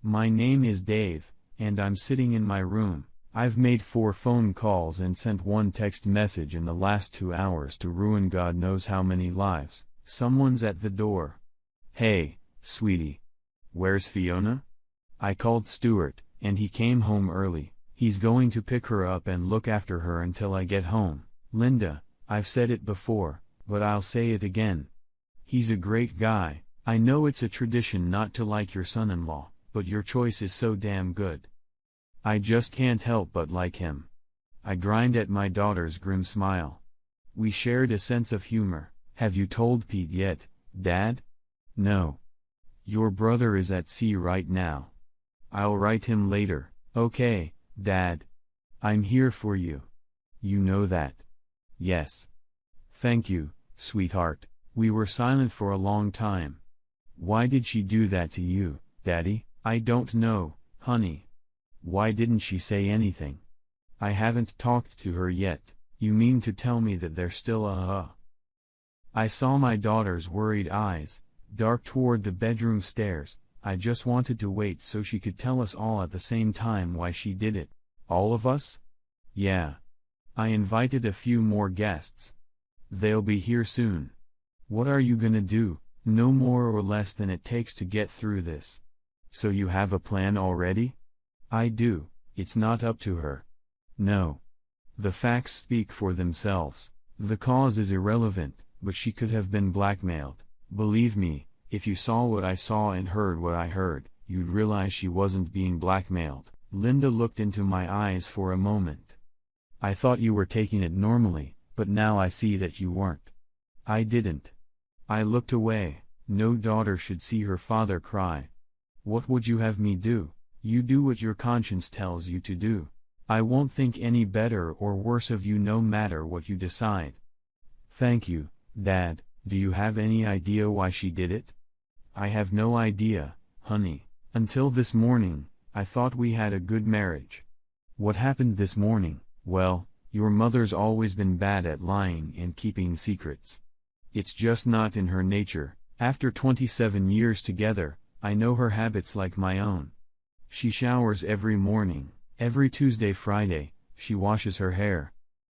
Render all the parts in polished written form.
My name is Dave, and I'm sitting in my room. I've made 4 phone calls and sent 1 text message in the last 2 hours to ruin God knows how many lives. Someone's at the door. Hey, sweetie. Where's Fiona? I called Stuart, and he came home early. He's going to pick her up and look after her until I get home. Linda, I've said it before, but I'll say it again. He's a great guy. I know it's a tradition not to like your son-in-law, but your choice is so damn good. I just can't help but like him. I grinned at my daughter's grim smile. We shared a sense of humor. Have you told Pete yet, Dad? No. Your brother is at sea right now. I'll write him later. Okay, Dad. I'm here for you. You know that. Yes. Thank you, sweetheart. We were silent for a long time. Why did she do that to you, Daddy? I don't know, honey. Why didn't she say anything? I haven't talked to her yet. You mean to tell me that they're still I saw my daughter's worried eyes, dark toward the bedroom stairs. I just wanted to wait so she could tell us all at the same time why she did it. All of us? Yeah. I invited a few more guests. They'll be here soon. What are you gonna do? No more or less than it takes to get through this. So you have a plan already? I do. It's not up to her. No. The facts speak for themselves. The cause is irrelevant, but she could have been blackmailed. Believe me, if you saw what I saw and heard what I heard, you'd realize she wasn't being blackmailed. Linda looked into my eyes for a moment. I thought you were taking it normally, but now I see that you weren't. I didn't. I looked away. No daughter should see her father cry. What would you have me do? You do what your conscience tells you to do. I won't think any better or worse of you no matter what you decide. Thank you, Dad. Do you have any idea why she did it? I have no idea, honey. Until this morning, I thought we had a good marriage. What happened this morning? Well, your mother's always been bad at lying and keeping secrets. It's just not in her nature. After 27 years together, I know her habits like my own. She showers every morning. Every Tuesday Friday, she washes her hair.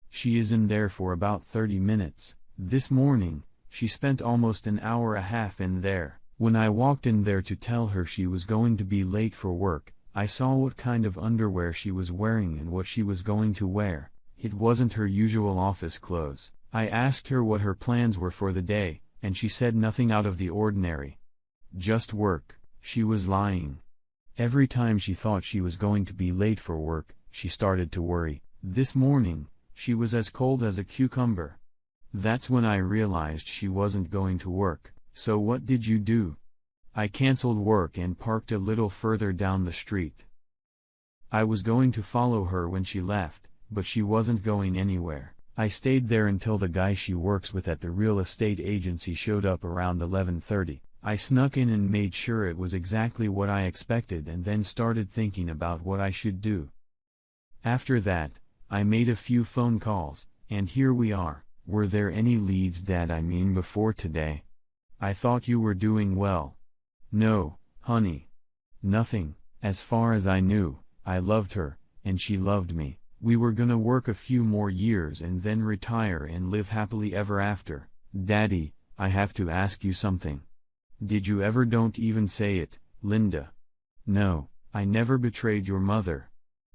She is in there for about 30 minutes. This morning, she spent almost an hour and a half in there. When I walked in there to tell her she was going to be late for work, I saw what kind of underwear she was wearing and what she was going to wear. It wasn't her usual office clothes. I asked her what her plans were for the day, and she said nothing out of the ordinary. Just work. She was lying. Every time she thought she was going to be late for work, she started to worry. This morning, she was as cold as a cucumber. That's when I realized she wasn't going to work. So what did you do? I canceled work and parked a little further down the street. I was going to follow her when she left, but she wasn't going anywhere. I stayed there until the guy she works with at the real estate agency showed up around 11:30. I snuck in and made sure it was exactly what I expected and then started thinking about what I should do. After that, I made a few phone calls, and here we are. Were there any leads, Dad, before today? I thought you were doing well. No, honey. Nothing. As far as I knew, I loved her, and she loved me. We were gonna work a few more years and then retire and live happily ever after. Daddy, I have to ask you something. Did you ever? Don't even say it, Linda. No, I never betrayed your mother.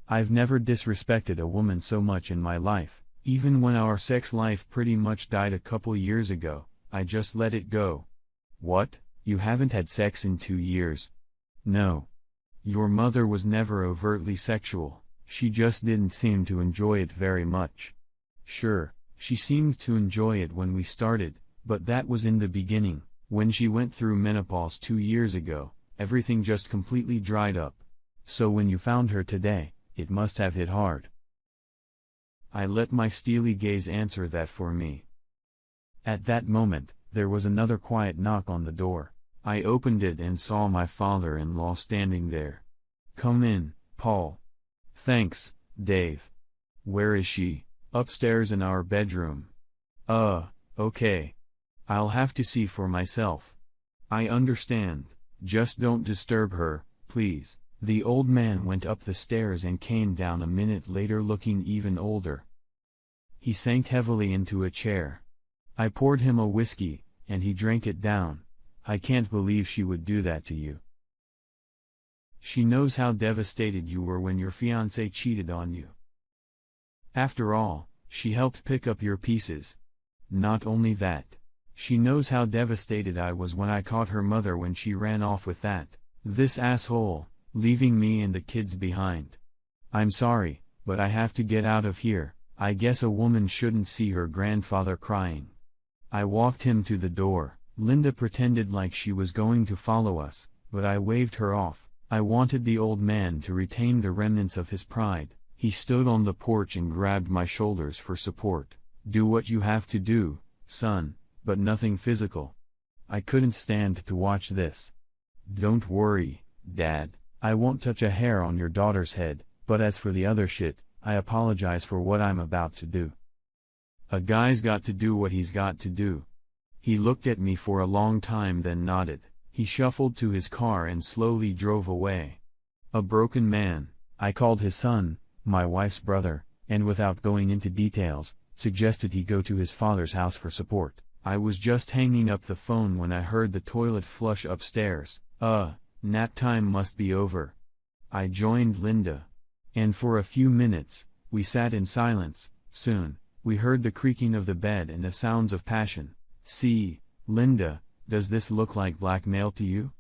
I've never disrespected a woman so much in my life. Even when our sex life pretty much died a couple years ago, I just let it go. What? You haven't had sex in 2 years? No. Your mother was never overtly sexual. She just didn't seem to enjoy it very much. Sure, she seemed to enjoy it when we started, but that was in the beginning. When she went through menopause 2 years ago, everything just completely dried up. So when you found her today, it must have hit hard. I let my steely gaze answer that for me. At that moment, there was another quiet knock on the door. I opened it and saw my father-in-law standing there. Come in, Paul. Thanks, Dave. Where is she? Upstairs in our bedroom. Okay. I'll have to see for myself. I understand. Just don't disturb her, please. The old man went up the stairs and came down a minute later looking even older. He sank heavily into a chair. I poured him a whiskey, and he drank it down. I can't believe she would do that to you. She knows how devastated you were when your fiancé cheated on you. After all, she helped pick up your pieces. Not only that, she knows how devastated I was when I caught her mother when she ran off with this asshole, leaving me and the kids behind. I'm sorry, but I have to get out of here. I guess a woman shouldn't see her grandfather crying. I walked him to the door. Linda pretended like she was going to follow us, but I waved her off. I wanted the old man to retain the remnants of his pride. He stood on the porch and grabbed my shoulders for support. Do what you have to do, son, but nothing physical. I couldn't stand to watch this. Don't worry, Dad, I won't touch a hair on your daughter's head, but as for the other shit, I apologize for what I'm about to do. A guy's got to do what he's got to do. He looked at me for a long time then nodded. He shuffled to his car and slowly drove away. A broken man, I called his son, my wife's brother, and without going into details, suggested he go to his father's house for support. I was just hanging up the phone when I heard the toilet flush upstairs. Nap time must be over. I joined Linda. And for a few minutes, we sat in silence. Soon, we heard the creaking of the bed and the sounds of passion. See, Linda, does this look like blackmail to you?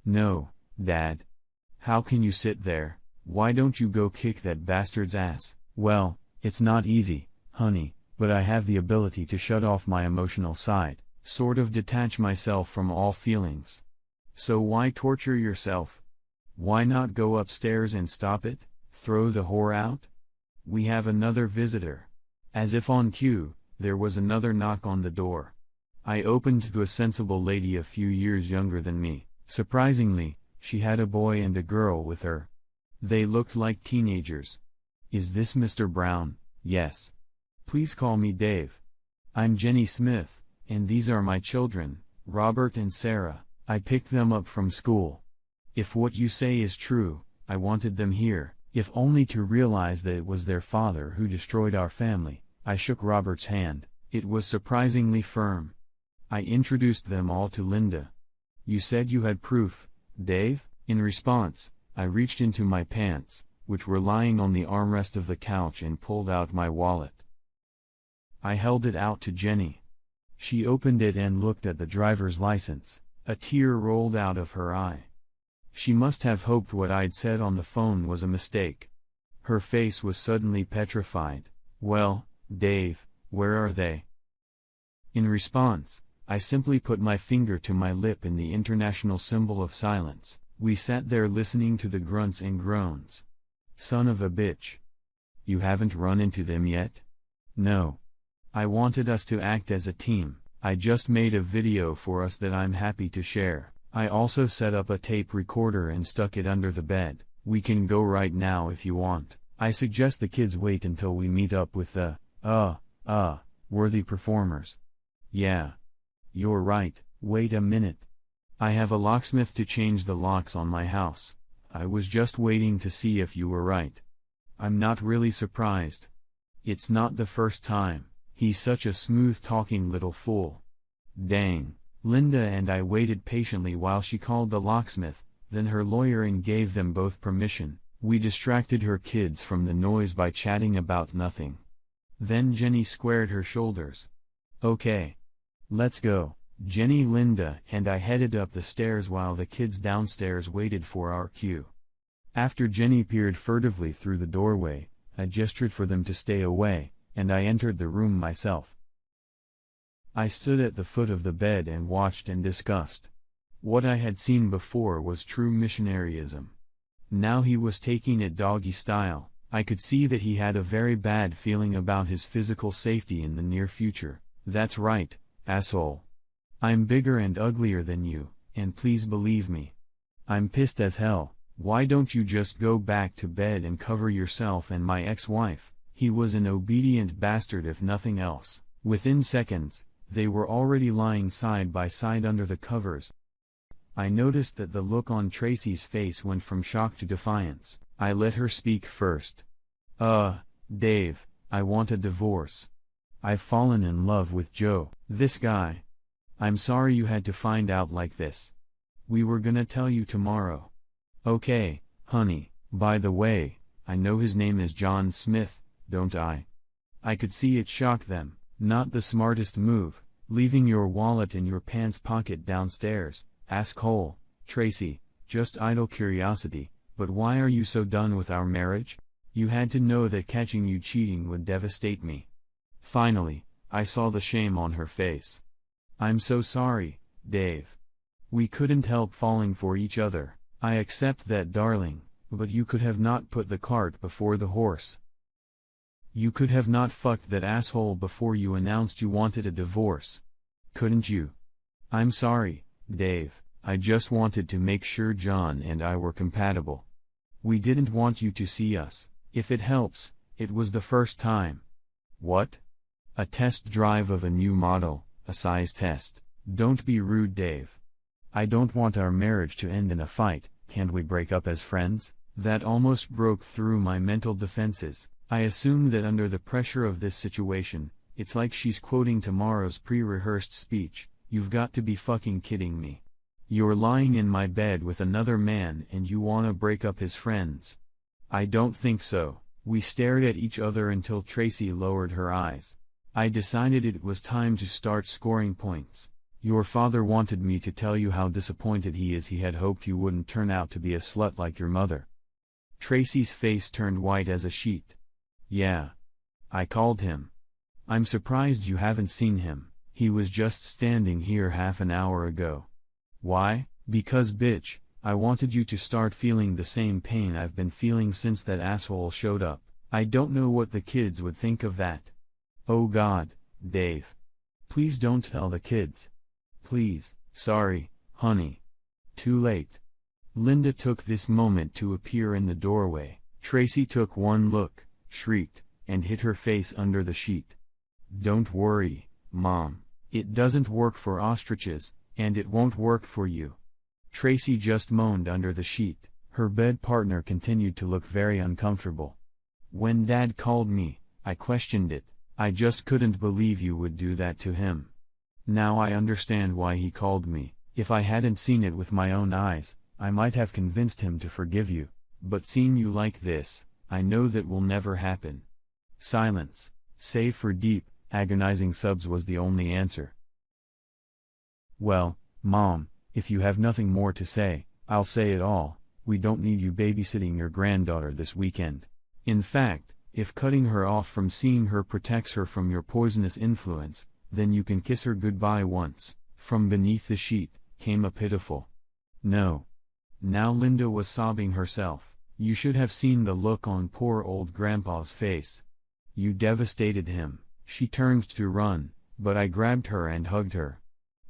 No, Dad. How can you sit there? Why don't you go kick that bastard's ass? Well, it's not easy, honey, but I have the ability to shut off my emotional side, sort of detach myself from all feelings. So why torture yourself? Why not go upstairs and stop it? Throw the whore out? We have another visitor. As if on cue, there was another knock on the door. I opened to a sensible lady a few years younger than me. Surprisingly, she had a boy and a girl with her. They looked like teenagers. Is this Mr. Brown? Yes. Please call me Dave. I'm Jenny Smith, and these are my children, Robert and Sarah. I picked them up from school. If what you say is true, I wanted them here, if only to realize that it was their father who destroyed our family. I shook Robert's hand. It was surprisingly firm. I introduced them all to Linda. You said you had proof, Dave? In response, I reached into my pants, which were lying on the armrest of the couch, and pulled out my wallet. I held it out to Jenny. She opened it and looked at the driver's license. A tear rolled out of her eye. She must have hoped what I'd said on the phone was a mistake. Her face was suddenly petrified. Well, Dave, where are they? In response, I simply put my finger to my lip in the international symbol of silence. We sat there listening to the grunts and groans. Son of a bitch. You haven't run into them yet? No. I wanted us to act as a team. I just made a video for us that I'm happy to share. I also set up a tape recorder and stuck it under the bed. We can go right now if you want. I suggest the kids wait until we meet up with the, worthy performers. Yeah. You're right. Wait a minute. I have a locksmith to change the locks on my house. I was just waiting to see if you were right. I'm not really surprised. It's not the first time. He's such a smooth-talking little fool. Dang. Linda and I waited patiently while she called the locksmith, then her lawyer, and gave them both permission. We distracted her kids from the noise by chatting about nothing. Then Jenny squared her shoulders. Okay. Let's go. Jenny, Linda, and I headed up the stairs while the kids downstairs waited for our cue. After Jenny peered furtively through the doorway, I gestured for them to stay away, and I entered the room myself. I stood at the foot of the bed and watched and discussed. What I had seen before was true missionaryism. Now he was taking it doggy style. I could see that he had a very bad feeling about his physical safety in the near future. That's right, asshole. I'm bigger and uglier than you, and please believe me. I'm pissed as hell. Why don't you just go back to bed and cover yourself and my ex-wife? He was an obedient bastard if nothing else. Within seconds, they were already lying side by side under the covers. I noticed that the look on Tracy's face went from shock to defiance. I let her speak first. Dave, I want a divorce. I've fallen in love with Joe, this guy. I'm sorry you had to find out like this. We were gonna tell you tomorrow. Okay, honey, by the way, I know his name is John Smith, don't I? I could see it shocked them. Not the smartest move, leaving your wallet in your pants pocket downstairs, asshole, Tracy, just idle curiosity, but why are you so done with our marriage? You had to know that catching you cheating would devastate me. Finally, I saw the shame on her face. I'm so sorry, Dave. We couldn't help falling for each other. I accept that, darling, but you could have not put the cart before the horse. You could have not fucked that asshole before you announced you wanted a divorce. Couldn't you? I'm sorry, Dave, I just wanted to make sure John and I were compatible. We didn't want you to see us. If it helps, it was the first time. What? A test drive of a new model, a size test. Don't be rude, Dave. I don't want our marriage to end in a fight. Can't we break up as friends? That almost broke through my mental defenses. I assumed that under the pressure of this situation, it's like she's quoting tomorrow's pre-rehearsed speech. You've got to be fucking kidding me. You're lying in my bed with another man and you wanna break up his friends. I don't think so. We stared at each other until Tracy lowered her eyes. I decided it was time to start scoring points. Your father wanted me to tell you how disappointed he is. He had hoped you wouldn't turn out to be a slut like your mother. Tracy's face turned white as a sheet. Yeah. I called him. I'm surprised you haven't seen him. He was just standing here half an hour ago. Why? Because bitch, I wanted you to start feeling the same pain I've been feeling since that asshole showed up. I don't know what the kids would think of that. Oh God, Dave. Please don't tell the kids. Please. Sorry, honey. Too late. Linda took this moment to appear in the doorway. Tracy took one look, shrieked, and hid her face under the sheet. Don't worry, Mom. It doesn't work for ostriches, and it won't work for you. Tracy just moaned under the sheet. Her bed partner continued to look very uncomfortable. When Dad called me, I questioned it. I just couldn't believe you would do that to him. Now I understand why he called me. If I hadn't seen it with my own eyes, I might have convinced him to forgive you. But seeing you like this, I know that will never happen. Silence, save for deep, agonizing subs, was the only answer. Well, Mom, if you have nothing more to say, I'll say it all. We don't need you babysitting your granddaughter this weekend. In fact, if cutting her off from seeing her protects her from your poisonous influence, then you can kiss her goodbye once. From beneath the sheet, came a pitiful no. Now Linda was sobbing herself. You should have seen the look on poor old Grandpa's face. You devastated him. She turned to run, but I grabbed her and hugged her.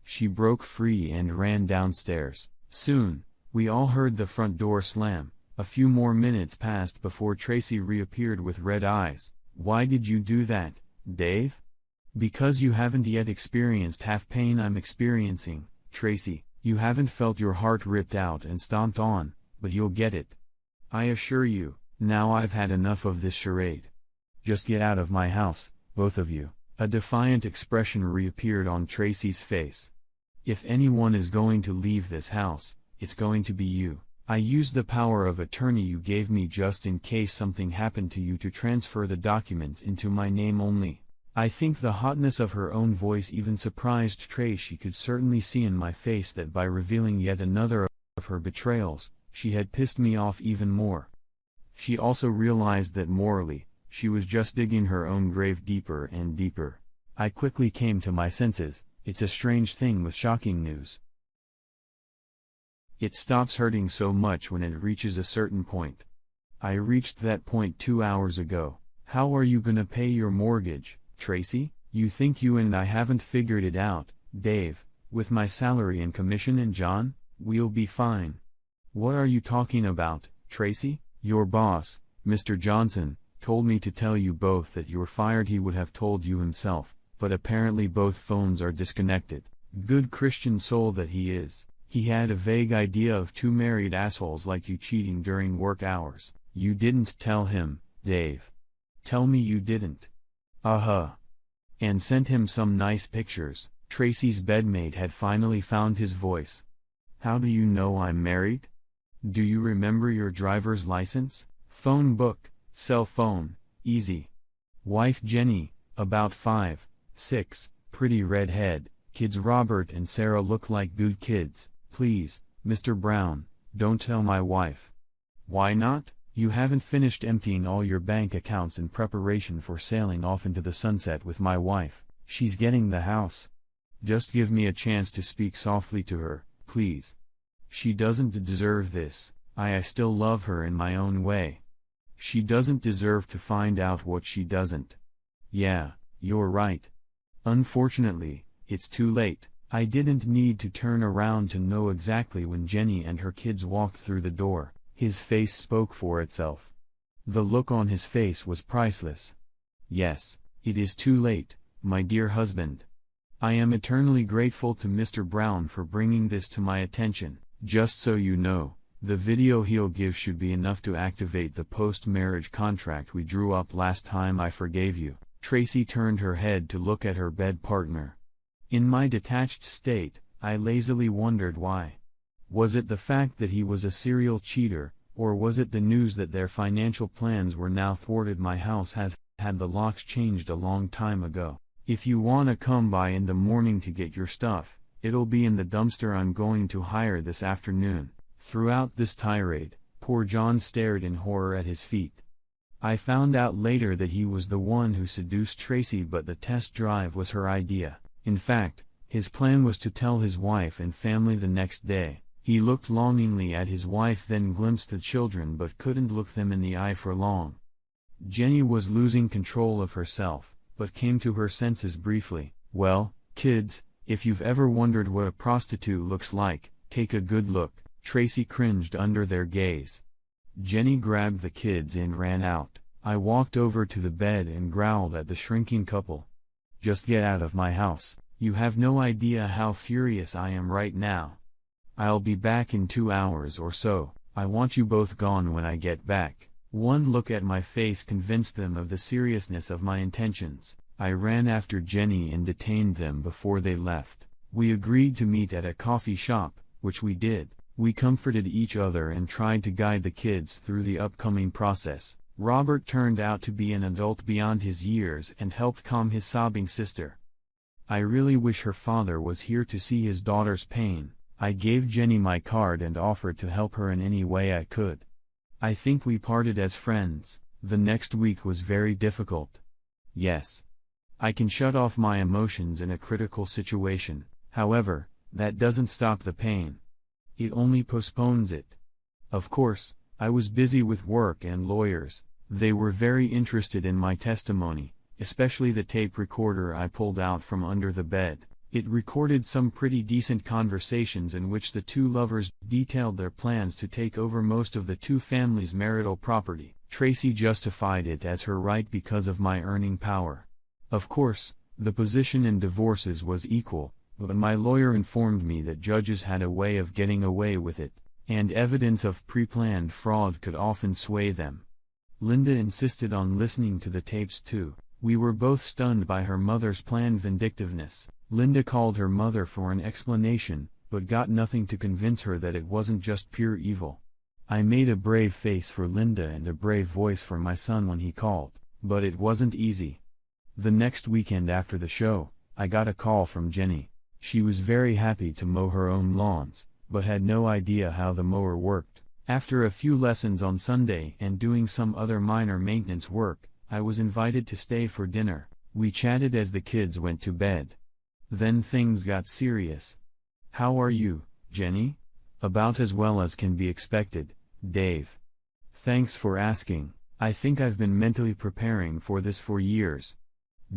She broke free and ran downstairs. Soon, we all heard the front door slam. A few more minutes passed before Tracy reappeared with red eyes. Why did you do that, Dave? Because you haven't yet experienced half pain I'm experiencing, Tracy. You haven't felt your heart ripped out and stomped on, but you'll get it. I assure you. Now I've had enough of this charade. Just get out of my house, both of you. A defiant expression reappeared on Tracy's face. If anyone is going to leave this house, it's going to be you. I used the power of attorney you gave me just in case something happened to you to transfer the documents into my name only. I think the hotness of her own voice even surprised Tracy. She could certainly see in my face that by revealing yet another of her betrayals, she had pissed me off even more. She also realized that morally, she was just digging her own grave deeper and deeper. I quickly came to my senses. It's a strange thing with shocking news. It stops hurting so much when it reaches a certain point. I reached that point 2 hours ago. How are you gonna pay your mortgage, Tracy? You think you and I haven't figured it out, Dave? With my salary and commission and John, we'll be fine. What are you talking about, Tracy? Your boss, Mr. Johnson, told me to tell you both that you're fired. He would have told you himself, but apparently both phones are disconnected. Good Christian soul that he is. He had a vague idea of two married assholes like you cheating during work hours. You didn't tell him, Dave. Tell me you didn't. And sent him some nice pictures. Tracy's bedmate had finally found his voice. How do you know I'm married? Do you remember your driver's license? Phone book, cell phone, easy. Wife Jenny, about 5, 6, pretty redhead. Kids Robert and Sarah look like good kids. Please, Mr. Brown, don't tell my wife. Why not? You haven't finished emptying all your bank accounts in preparation for sailing off into the sunset with my wife. She's getting the house. Just give me a chance to speak softly to her, please. She doesn't deserve this. I still love her in my own way. She doesn't deserve to find out what she doesn't. Yeah, you're right. Unfortunately, it's too late. I didn't need to turn around to know exactly when Jenny and her kids walked through the door. His face spoke for itself. The look on his face was priceless. Yes, it is too late, my dear husband. I am eternally grateful to Mr. Brown for bringing this to my attention. Just so you know, the video he'll give should be enough to activate the post-marriage contract we drew up last time I forgave you. Tracy turned her head to look at her bed partner. In my detached state, I lazily wondered why. Was it the fact that he was a serial cheater, or was it the news that their financial plans were now thwarted? My house has had the locks changed a long time ago. If you wanna come by in the morning to get your stuff, it'll be in the dumpster I'm going to hire this afternoon. Throughout this tirade, poor John stared in horror at his feet. I found out later that he was the one who seduced Tracy, but the test drive was her idea. In fact, his plan was to tell his wife and family the next day. He looked longingly at his wife, then glimpsed the children, but couldn't look them in the eye for long. Jenny was losing control of herself, but came to her senses briefly. Well, kids, if you've ever wondered what a prostitute looks like, take a good look. Tracy cringed under their gaze. Jenny grabbed the kids and ran out. I walked over to the bed and growled at the shrinking couple. Just get out of my house. You have no idea how furious I am right now. I'll be back in 2 hours or so. I want you both gone when I get back. One look at my face convinced them of the seriousness of my intentions. I ran after Jenny and detained them before they left. We agreed to meet at a coffee shop, which we did. We comforted each other and tried to guide the kids through the upcoming process. Robert turned out to be an adult beyond his years and helped calm his sobbing sister. I really wish her father was here to see his daughter's pain. I gave Jenny my card and offered to help her in any way I could. I think we parted as friends. The next week was very difficult. Yes. I can shut off my emotions in a critical situation. However, that doesn't stop the pain. It only postpones it. Of course, I was busy with work and lawyers. They were very interested in my testimony, especially the tape recorder I pulled out from under the bed. It recorded some pretty decent conversations in which the two lovers detailed their plans to take over most of the two families' marital property. Tracy justified it as her right because of my earning power. Of course, the position in divorces was equal, but my lawyer informed me that judges had a way of getting away with it, and evidence of pre-planned fraud could often sway them. Linda insisted on listening to the tapes too. We were both stunned by her mother's planned vindictiveness. Linda called her mother for an explanation, but got nothing to convince her that it wasn't just pure evil. I made a brave face for Linda and a brave voice for my son when he called, but it wasn't easy. The next weekend after the show, I got a call from Jenny. She was very happy to mow her own lawns, but had no idea how the mower worked. After a few lessons on Sunday and doing some other minor maintenance work, I was invited to stay for dinner. We chatted as the kids went to bed. Then things got serious. How are you, Jenny? About as well as can be expected, Dave. Thanks for asking. I think I've been mentally preparing for this for years.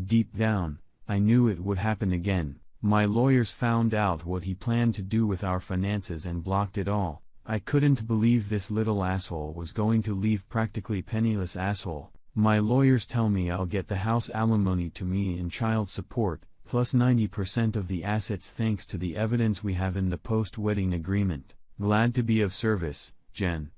Deep down, I knew it would happen again. My lawyers found out what he planned to do with our finances and blocked it all. I couldn't believe this little asshole was going to leave practically penniless asshole. My lawyers tell me I'll get the house alimony to me in child support, plus 90% of the assets thanks to the evidence we have in the post-wedding agreement. Glad to be of service, Jen.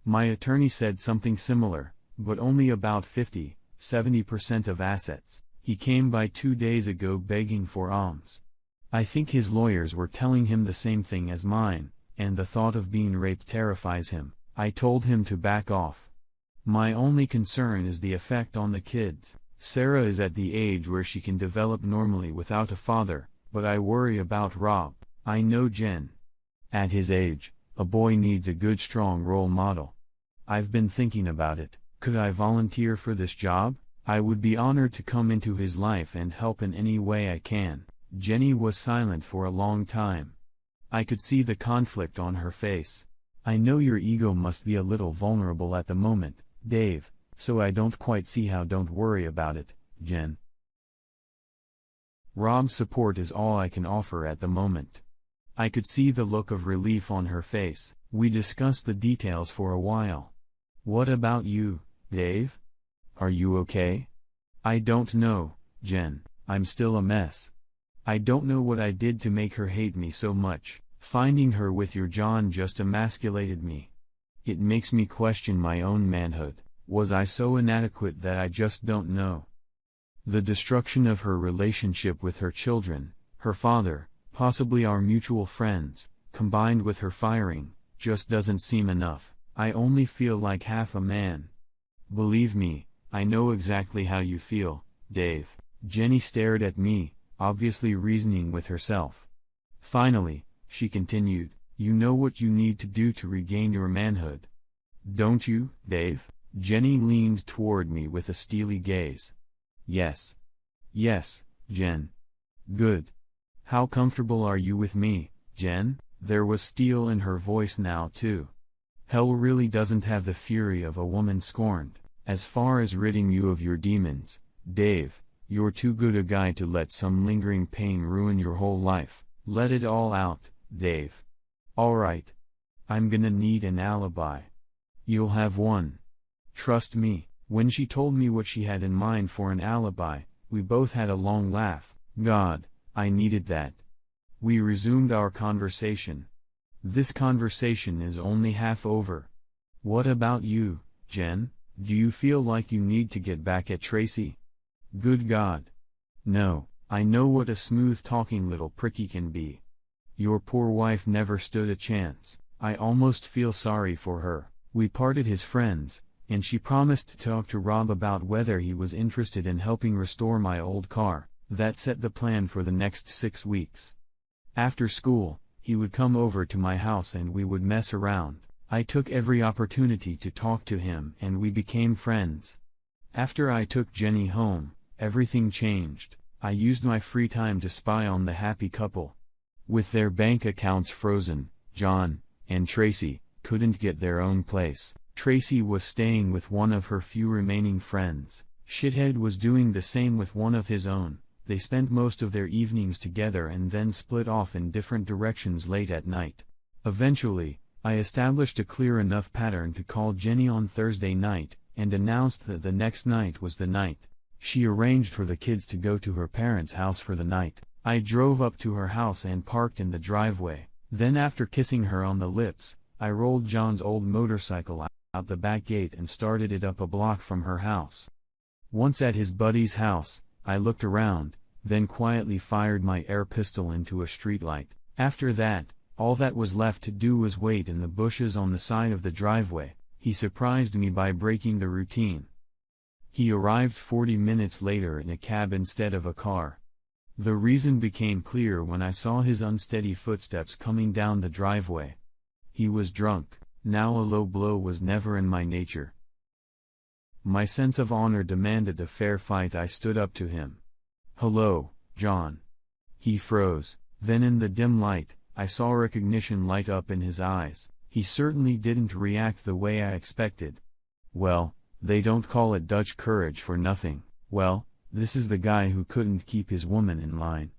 My attorney said something similar, but only about 50–70% of assets. He came by 2 days ago begging for alms. I think his lawyers were telling him the same thing as mine, and the thought of being raped terrifies him. I told him to back off. My only concern is the effect on the kids. Sarah is at the age where she can develop normally without a father, but I worry about Rob. I know Jen. At his age, a boy needs a good strong role model. I've been thinking about it. Could I volunteer for this job? I would be honored to come into his life and help in any way I can. Jenny was silent for a long time. I could see the conflict on her face. I know your ego must be a little vulnerable at the moment, Dave, so I don't quite see how. Don't worry about it, Jen. Rob's support is all I can offer at the moment. I could see the look of relief on her face. We discussed the details for a while. What about you, Dave? Are you okay? I don't know, Jen. I'm still a mess. I don't know what I did to make her hate me so much. Finding her with your John just emasculated me. It makes me question my own manhood. Was I so inadequate that I just don't know? The destruction of her relationship with her children, her father, possibly our mutual friends, combined with her firing, just doesn't seem enough. I only feel like half a man. Believe me, I know exactly how you feel, Dave. Jenny stared at me, obviously reasoning with herself. Finally, she continued, you know what you need to do to regain your manhood. Don't you, Dave? Jenny leaned toward me with a steely gaze. Yes. Yes, Jen. Good. How comfortable are you with me, Jen? There was steel in her voice now too. Hell really doesn't have the fury of a woman scorned. As far as ridding you of your demons, Dave, you're too good a guy to let some lingering pain ruin your whole life. Let it all out, Dave. Alright. I'm gonna need an alibi. You'll have one. Trust me. When she told me what she had in mind for an alibi, we both had a long laugh. God, I needed that. We resumed our conversation. This conversation is only half over. What about you, Jen? Do you feel like you need to get back at Tracy? Good God. No, I know what a smooth-talking little pricky can be. Your poor wife never stood a chance. I almost feel sorry for her. We parted as friends, and she promised to talk to Rob about whether he was interested in helping restore my old car. That set the plan for the next 6 weeks. After school, he would come over to my house and we would mess around. I took every opportunity to talk to him and we became friends. After I took Jenny home, everything changed. I used my free time to spy on the happy couple. With their bank accounts frozen, John and Tracy couldn't get their own place. Tracy was staying with one of her few remaining friends. Shithead was doing the same with one of his own. They spent most of their evenings together and then split off in different directions late at night. Eventually, I established a clear enough pattern to call Jenny on Thursday night, and announced that the next night was the night. She arranged for the kids to go to her parents' house for the night. I drove up to her house and parked in the driveway. Then after kissing her on the lips, I rolled John's old motorcycle out the back gate and started it up a block from her house. Once at his buddy's house, I looked around, then quietly fired my air pistol into a streetlight. After that, all that was left to do was wait in the bushes on the side of the driveway. He surprised me by breaking the routine. He arrived 40 minutes later in a cab instead of a car. The reason became clear when I saw his unsteady footsteps coming down the driveway. He was drunk. Now a low blow was never in my nature. My sense of honor demanded a fair fight. I stood up to him. Hello, John. He froze. Then in the dim light, I saw recognition light up in his eyes. He certainly didn't react the way I expected. Well, they don't call it Dutch courage for nothing. Well, this is the guy who couldn't keep his woman in line.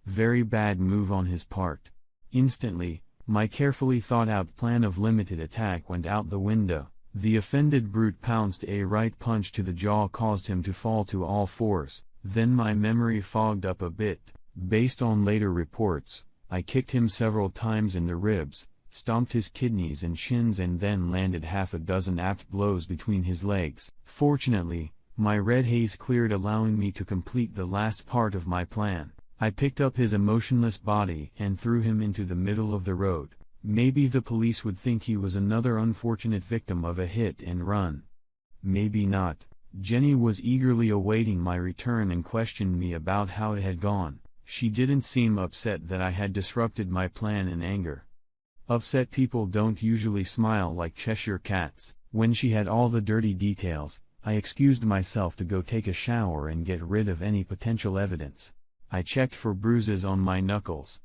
Very bad move on his part. Instantly, my carefully thought-out plan of limited attack went out the window. The offended brute pounced. A right punch to the jaw caused him to fall to all fours. Then my memory fogged up a bit. Based on later reports, I kicked him several times in the ribs, stomped his kidneys and shins and then landed half a dozen apt blows between his legs. Fortunately, my red haze cleared, allowing me to complete the last part of my plan. I picked up his emotionless body and threw him into the middle of the road. Maybe the police would think he was another unfortunate victim of a hit and run. Maybe not. Jenny was eagerly awaiting my return and questioned me about how it had gone. She didn't seem upset that I had disrupted my plan in anger. Upset people don't usually smile like Cheshire cats. When she had all the dirty details, I excused myself to go take a shower and get rid of any potential evidence. I checked for bruises on my knuckles.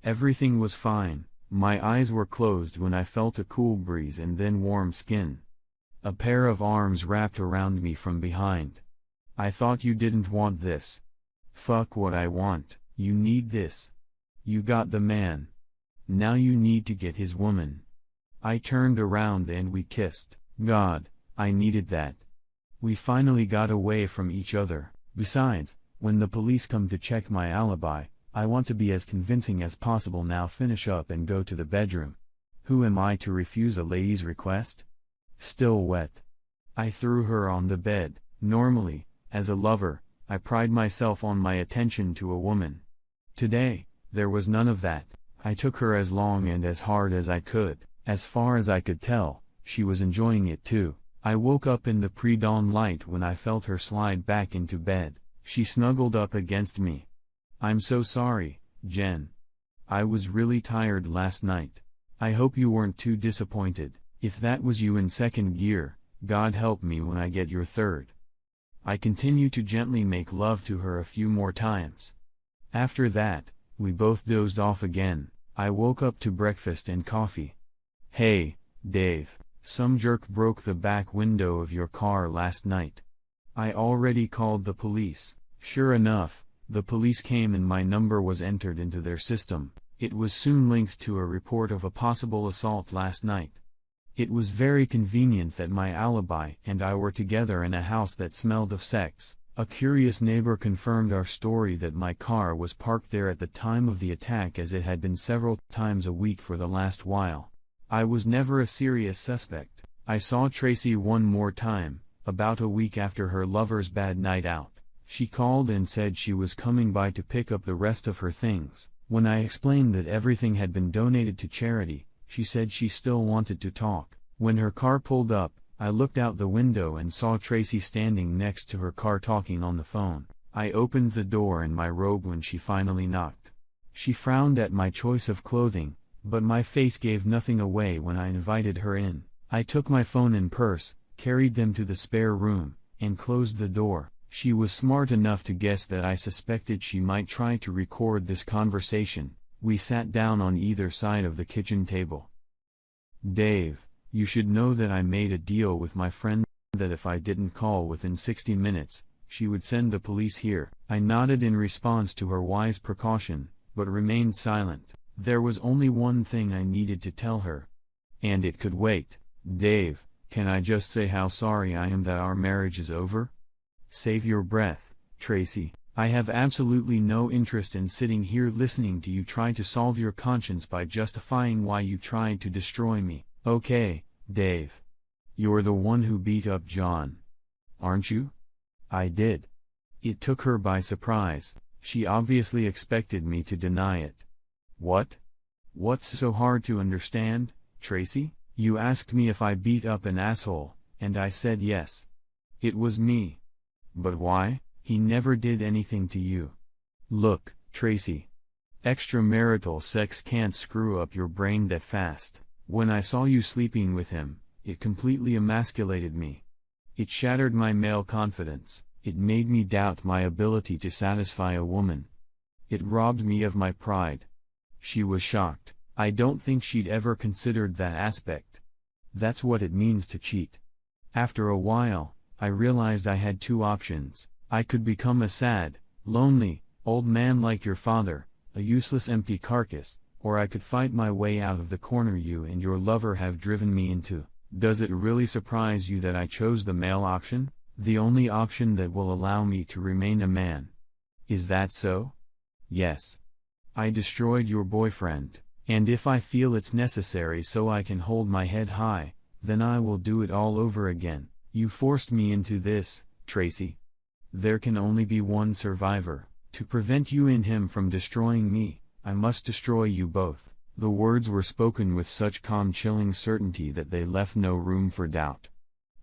Everything was fine. My eyes were closed when I felt a cool breeze and then warm skin. A pair of arms wrapped around me from behind. I thought you didn't want this. Fuck what I want. You need this. You got the man. Now you need to get his woman. I turned around and we kissed. God, I needed that. We finally got away from each other. Besides, when the police come to check my alibi, I want to be as convincing as possible. Now finish up and go to the bedroom. Who am I to refuse a lady's request? Still wet. I threw her on the bed. Normally, as a lover, I pride myself on my attention to a woman. Today, there was none of that. I took her as long and as hard as I could. As far as I could tell, she was enjoying it too. I woke up in the pre-dawn light when I felt her slide back into bed. She snuggled up against me. I'm so sorry, Jen. I was really tired last night. I hope you weren't too disappointed. If that was you in second gear, God help me when I get your third. I continued to gently make love to her a few more times. After that, we both dozed off again. I woke up to breakfast and coffee. Hey, Dave, some jerk broke the back window of your car last night. I already called the police. Sure enough, the police came and my number was entered into their system. It was soon linked to a report of a possible assault last night. It was very convenient that my alibi and I were together in a house that smelled of sex. A curious neighbor confirmed our story that my car was parked there at the time of the attack, as it had been several times a week for the last while. I was never a serious suspect. I saw Tracy one more time, about a week after her lover's bad night out. She called and said she was coming by to pick up the rest of her things. When I explained that everything had been donated to charity, she said she still wanted to talk. When her car pulled up, I looked out the window and saw Tracy standing next to her car talking on the phone. I opened the door in my robe when she finally knocked. She frowned at my choice of clothing, but my face gave nothing away when I invited her in. I took my phone and purse, carried them to the spare room, and closed the door. She was smart enough to guess that I suspected she might try to record this conversation. We sat down on either side of the kitchen table. Dave, you should know that I made a deal with my friend that if I didn't call within 60 minutes, she would send the police here. I nodded in response to her wise precaution, but remained silent. There was only one thing I needed to tell her. And it could wait. Dave, can I just say how sorry I am that our marriage is over? Save your breath, Tracy. I have absolutely no interest in sitting here listening to you try to solve your conscience by justifying why you tried to destroy me. Okay, Dave. You're the one who beat up John. Aren't you? I did. It took her by surprise. She obviously expected me to deny it. What? What's so hard to understand, Tracy? You asked me if I beat up an asshole, and I said yes. It was me. But why? He never did anything to you. Look, Tracy. Extramarital sex can't screw up your brain that fast. When I saw you sleeping with him, it completely emasculated me. It shattered my male confidence. It made me doubt my ability to satisfy a woman. It robbed me of my pride. She was shocked. I don't think she'd ever considered that aspect. That's what it means to cheat. After a while, I realized I had two options. I could become a sad, lonely, old man like your father, a useless empty carcass, or I could fight my way out of the corner you and your lover have driven me into. Does it really surprise you that I chose the male option? The only option that will allow me to remain a man. Is that so? Yes. I destroyed your boyfriend, and if I feel it's necessary so I can hold my head high, then I will do it all over again. You forced me into this, Tracy. There can only be one survivor. To prevent you and him from destroying me, I must destroy you both. The words were spoken with such calm, chilling certainty that they left no room for doubt.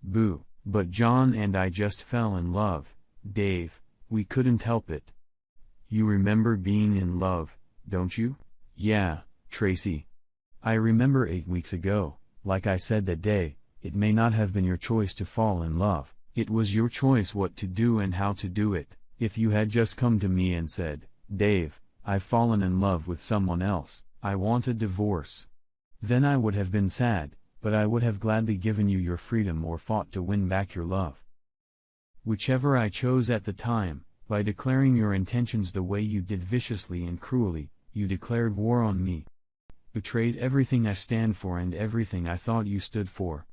Boo, but John and I just fell in love, Dave, we couldn't help it. You remember being in love, don't you? Yeah, Tracy. I remember 8 weeks ago, like I said that day, it may not have been your choice to fall in love, it was your choice what to do and how to do it. If you had just come to me and said, Dave, I've fallen in love with someone else, I want a divorce. Then I would have been sad, but I would have gladly given you your freedom or fought to win back your love. Whichever I chose at the time, by declaring your intentions the way you did viciously and cruelly, you declared war on me. Betrayed everything I stand for and everything I thought you stood for.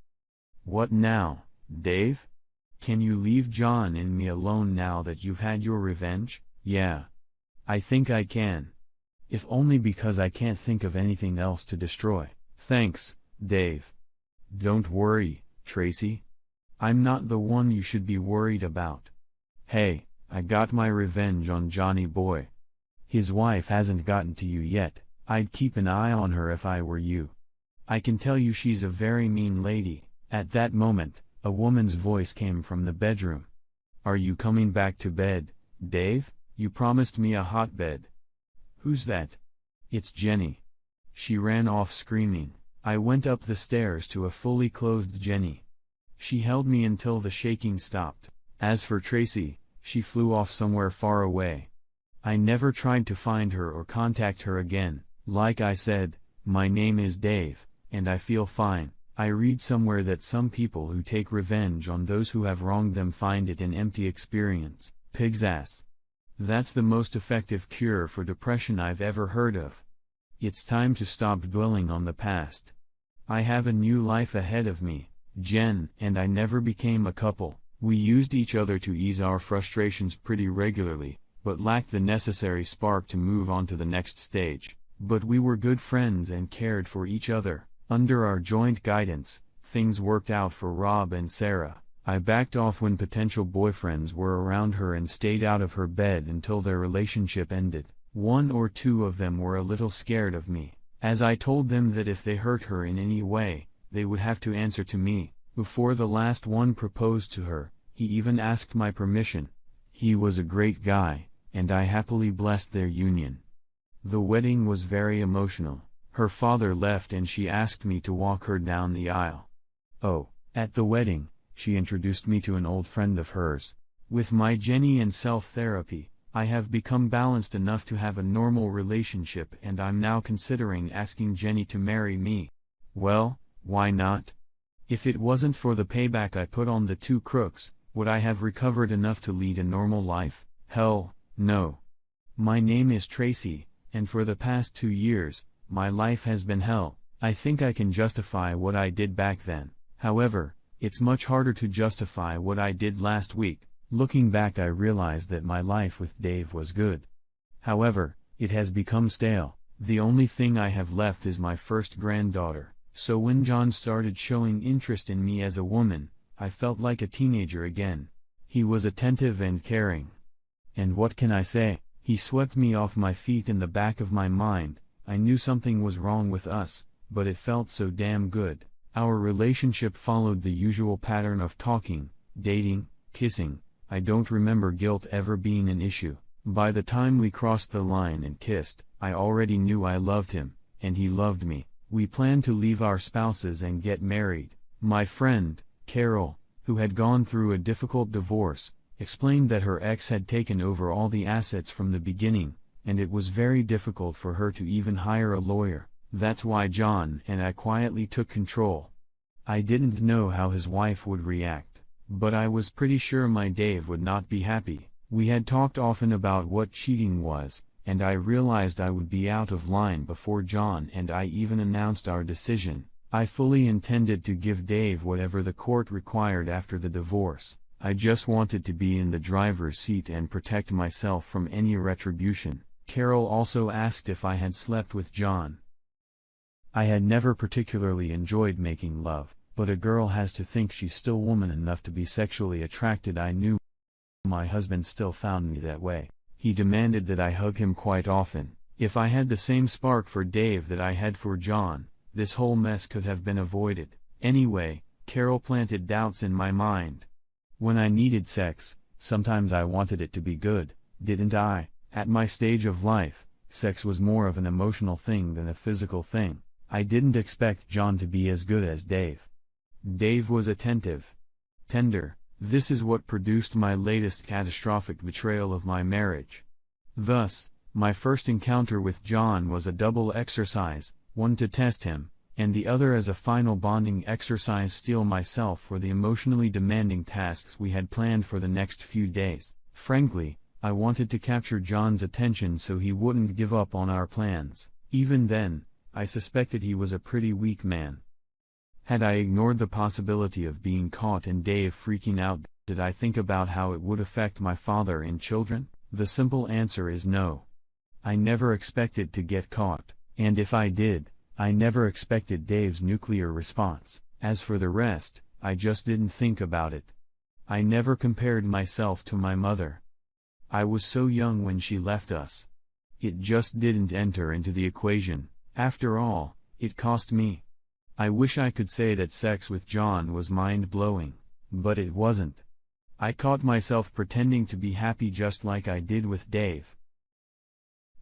What now, Dave? Can you leave John and me alone now that you've had your revenge? Yeah. I think I can. If only because I can't think of anything else to destroy. Thanks, Dave. Don't worry, Tracy. I'm not the one you should be worried about. Hey, I got my revenge on Johnny Boy. His wife hasn't gotten to you yet. I'd keep an eye on her if I were you. I can tell you she's a very mean lady. At that moment, a woman's voice came from the bedroom. Are you coming back to bed, Dave? You promised me a hot bed. Who's that? It's Jenny. She ran off screaming. I went up the stairs to a fully clothed Jenny. She held me until the shaking stopped. As for Tracy, she flew off somewhere far away. I never tried to find her or contact her again. Like I said, my name is Dave, and I feel fine. I read somewhere that some people who take revenge on those who have wronged them find it an empty experience. Pig's ass. That's the most effective cure for depression I've ever heard of. It's time to stop dwelling on the past. I have a new life ahead of me. Jen and I never became a couple. We used each other to ease our frustrations pretty regularly, but lacked the necessary spark to move on to the next stage. But we were good friends and cared for each other. Under our joint guidance, things worked out for Rob and Sarah. I backed off when potential boyfriends were around her and stayed out of her bed until their relationship ended. One or two of them were a little scared of me, as I told them that if they hurt her in any way, they would have to answer to me. Before the last one proposed to her, he even asked my permission. He was a great guy, and I happily blessed their union. The wedding was very emotional. Her father left and she asked me to walk her down the aisle. Oh, at the wedding, she introduced me to an old friend of hers. With my Jenny and self-therapy, I have become balanced enough to have a normal relationship, and I'm now considering asking Jenny to marry me. Well, why not? If it wasn't for the payback I put on the two crooks, would I have recovered enough to lead a normal life? Hell, no. My name is Tracy, and for the past 2 years, my life has been hell. I think I can justify what I did back then. However, it's much harder to justify what I did last week. Looking back, I realized that my life with Dave was good. However, it has become stale. The only thing I have left is my first granddaughter. So when John started showing interest in me as a woman, I felt like a teenager again. He was attentive and caring. And what can I say? He swept me off my feet. In the back of my mind, I knew something was wrong with us, but it felt so damn good. Our relationship followed the usual pattern of talking, dating, kissing. I don't remember guilt ever being an issue. By the time we crossed the line and kissed, I already knew I loved him, and he loved me. We planned to leave our spouses and get married. My friend, Carol, who had gone through a difficult divorce, explained that her ex had taken over all the assets from the beginning, and it was very difficult for her to even hire a lawyer. That's why John and I quietly took control. I didn't know how his wife would react, but I was pretty sure my Dave would not be happy. We had talked often about what cheating was, and I realized I would be out of line before John and I even announced our decision. I fully intended to give Dave whatever the court required after the divorce. I just wanted to be in the driver's seat and protect myself from any retribution. Carol also asked if I had slept with John. I had never particularly enjoyed making love, but a girl has to think she's still woman enough to be sexually attracted. I knew my husband still found me that way. He demanded that I hug him quite often. If I had the same spark for Dave that I had for John, this whole mess could have been avoided. Anyway, Carol planted doubts in my mind. When I needed sex, sometimes I wanted it to be good, didn't I? At my stage of life, sex was more of an emotional thing than a physical thing. I didn't expect John to be as good as Dave. Dave was attentive, tender. This is what produced my latest catastrophic betrayal of my marriage. Thus, my first encounter with John was a double exercise, one to test him, and the other as a final bonding exercise. Steel myself for the emotionally demanding tasks we had planned for the next few days. Frankly, I wanted to capture John's attention so he wouldn't give up on our plans. Even then, I suspected he was a pretty weak man. Had I ignored the possibility of being caught and Dave freaking out? Did I think about how it would affect my father and children? The simple answer is no. I never expected to get caught, and if I did, I never expected Dave's nuclear response. As for the rest, I just didn't think about it. I never compared myself to my mother. I was so young when she left us. It just didn't enter into the equation. After all, it cost me. I wish I could say that sex with John was mind-blowing, but it wasn't. I caught myself pretending to be happy just like I did with Dave.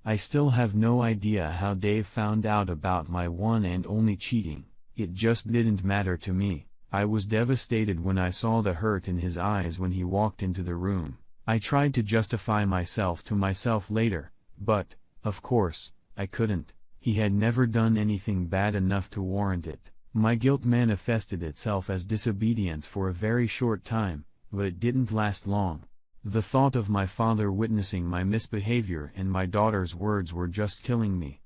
I still have no idea how Dave found out about my one and only cheating. It just didn't matter to me. I was devastated when I saw the hurt in his eyes when he walked into the room. I tried to justify myself to myself later, but, of course, I couldn't. He had never done anything bad enough to warrant it. My guilt manifested itself as disobedience for a very short time, but it didn't last long. The thought of my father witnessing my misbehavior and my daughter's words were just killing me.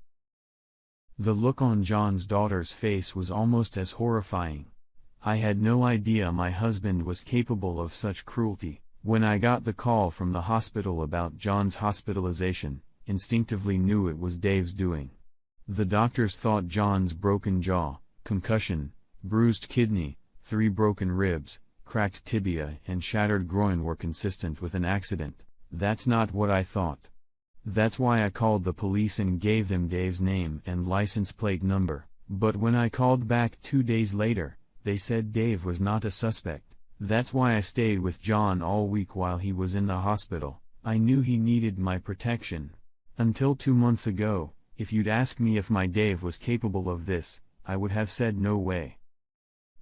The look on John's daughter's face was almost as horrifying. I had no idea my husband was capable of such cruelty. When I got the call from the hospital about John's hospitalization, instinctively knew it was Dave's doing. The doctors thought John's broken jaw, concussion, bruised kidney, 3 broken ribs, cracked tibia and shattered groin were consistent with an accident. That's not what I thought. That's why I called the police and gave them Dave's name and license plate number. But when I called back 2 days later, they said Dave was not a suspect. That's why I stayed with John all week while he was in the hospital. I knew he needed my protection. Until 2 months ago, if you'd asked me if my Dave was capable of this, I would have said no way.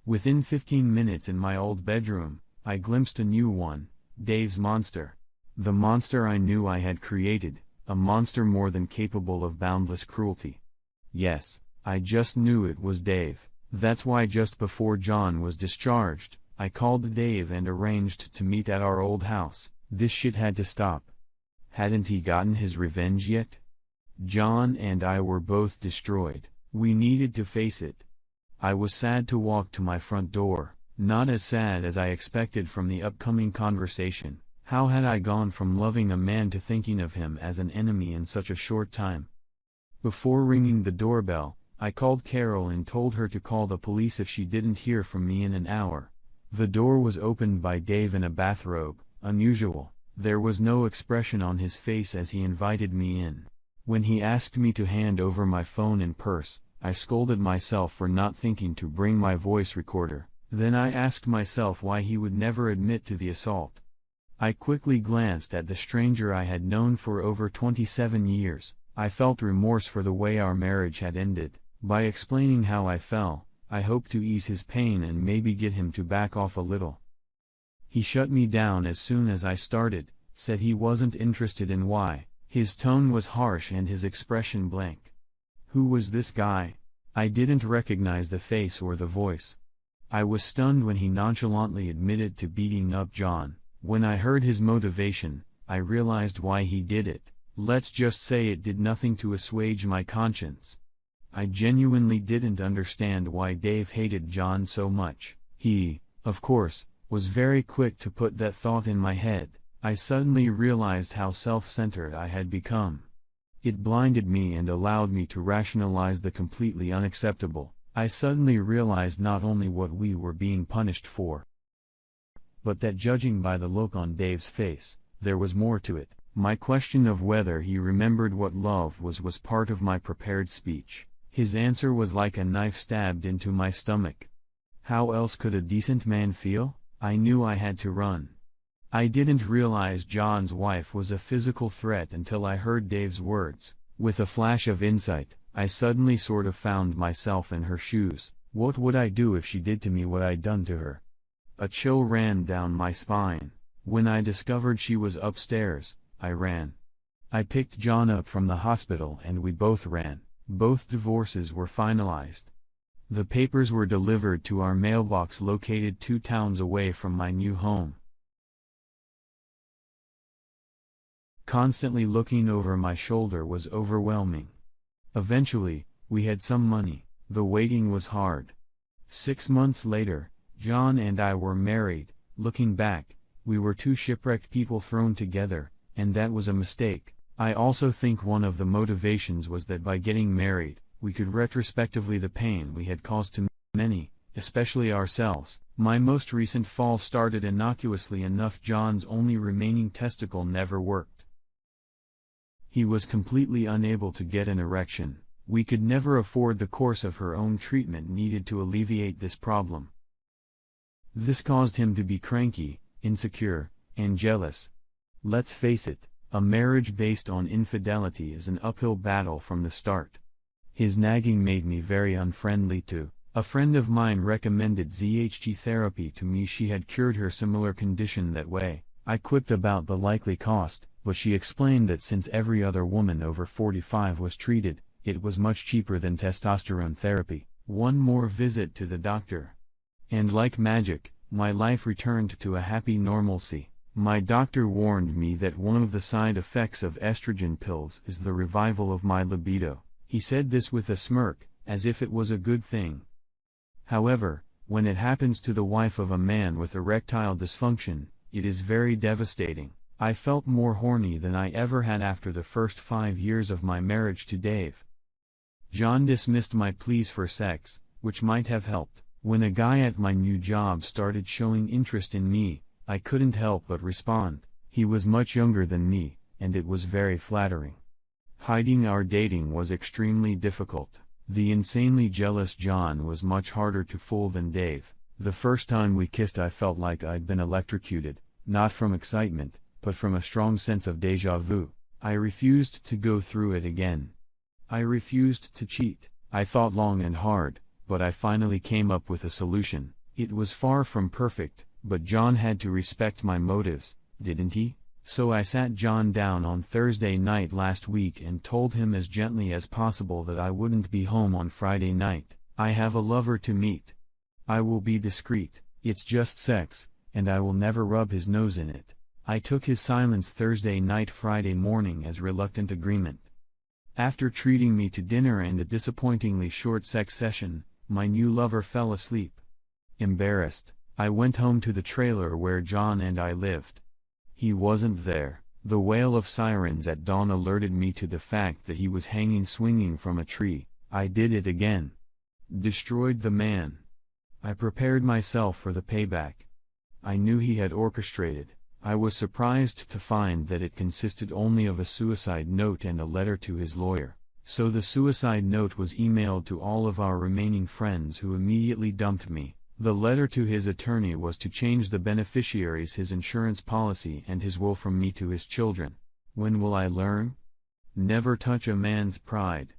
Within 15 minutes in my old bedroom, I glimpsed a new one, Dave's monster. The monster I knew I had created, a monster more than capable of boundless cruelty. Yes, I just knew it was Dave. That's why just before John was discharged, I called Dave and arranged to meet at our old house. This shit had to stop. Hadn't he gotten his revenge yet? John and I were both destroyed. We needed to face it. I was sad to walk to my front door, not as sad as I expected from the upcoming conversation. How had I gone from loving a man to thinking of him as an enemy in such a short time? Before ringing the doorbell, I called Carol and told her to call the police if she didn't hear from me in an hour. The door was opened by Dave in a bathrobe, unusual. There was no expression on his face as he invited me in. When he asked me to hand over my phone and purse, I scolded myself for not thinking to bring my voice recorder. Then I asked myself why he would never admit to the assault. I quickly glanced at the stranger I had known for over 27 years. I felt remorse for the way our marriage had ended. By explaining how I felt, I hoped to ease his pain and maybe get him to back off a little. He shut me down as soon as I started, said he wasn't interested in why. His tone was harsh and his expression blank. Who was this guy? I didn't recognize the face or the voice. I was stunned when he nonchalantly admitted to beating up John. When I heard his motivation, I realized why he did it. Let's just say it did nothing to assuage my conscience. I genuinely didn't understand why Dave hated John so much. He, of course, was very quick to put that thought in my head. I suddenly realized how self-centered I had become. It blinded me and allowed me to rationalize the completely unacceptable. I suddenly realized not only what we were being punished for, but that judging by the look on Dave's face, there was more to it. My question of whether he remembered what love was part of my prepared speech. His answer was like a knife stabbed into my stomach. How else could a decent man feel? I knew I had to run. I didn't realize John's wife was a physical threat until I heard Dave's words. With a flash of insight, I suddenly sort of found myself in her shoes. What would I do if she did to me what I'd done to her? A chill ran down my spine. When I discovered she was upstairs, I ran. I picked John up from the hospital and we both ran. Both divorces were finalized. The papers were delivered to our mailbox located 2 towns away from my new home. Constantly looking over my shoulder was overwhelming. Eventually, we had some money. The waiting was hard. 6 months later, John and I were married. Looking back, we were 2 shipwrecked people thrown together, and that was a mistake. I also think one of the motivations was that by getting married, we could retrospectively the pain we had caused to many, especially ourselves. My most recent fall started innocuously enough. John's only remaining testicle never worked. He was completely unable to get an erection. We could never afford the course of her own treatment needed to alleviate this problem. This caused him to be cranky, insecure, and jealous. Let's face it, a marriage based on infidelity is an uphill battle from the start. His nagging made me very unfriendly too. A friend of mine recommended ZHG therapy to me. She had cured her similar condition that way. I quipped about the likely cost, but she explained that since every other woman over 45 was treated, it was much cheaper than testosterone therapy. One more visit to the doctor, and like magic, my life returned to a happy normalcy. My doctor warned me that one of the side effects of estrogen pills is the revival of my libido. He said this with a smirk, as if it was a good thing. However, when it happens to the wife of a man with erectile dysfunction, it is very devastating. I felt more horny than I ever had after the first 5 years of my marriage to Dave. John dismissed my pleas for sex, which might have helped. When a guy at my new job started showing interest in me, I couldn't help but respond. He was much younger than me, and it was very flattering. Hiding our dating was extremely difficult. The insanely jealous John was much harder to fool than Dave. The first time we kissed I felt like I'd been electrocuted, not from excitement, but from a strong sense of déjà vu. I refused to go through it again. I refused to cheat. I thought long and hard, but I finally came up with a solution. It was far from perfect, but John had to respect my motives, didn't he? So I sat John down on Thursday night last week and told him as gently as possible that I wouldn't be home on Friday night. I have a lover to meet. I will be discreet. It's just sex, and I will never rub his nose in it. I took his silence Thursday night Friday morning as reluctant agreement. After treating me to dinner and a disappointingly short sex session, my new lover fell asleep. Embarrassed, I went home to the trailer where John and I lived. He wasn't there. The wail of sirens at dawn alerted me to the fact that he was hanging swinging from a tree. I did it again. Destroyed the man. I prepared myself for the payback. I knew he had orchestrated. I was surprised to find that it consisted only of a suicide note and a letter to his lawyer. So the suicide note was emailed to all of our remaining friends who immediately dumped me. The letter to his attorney was to change the beneficiaries, his insurance policy and his will from me to his children. When will I learn? Never touch a man's pride.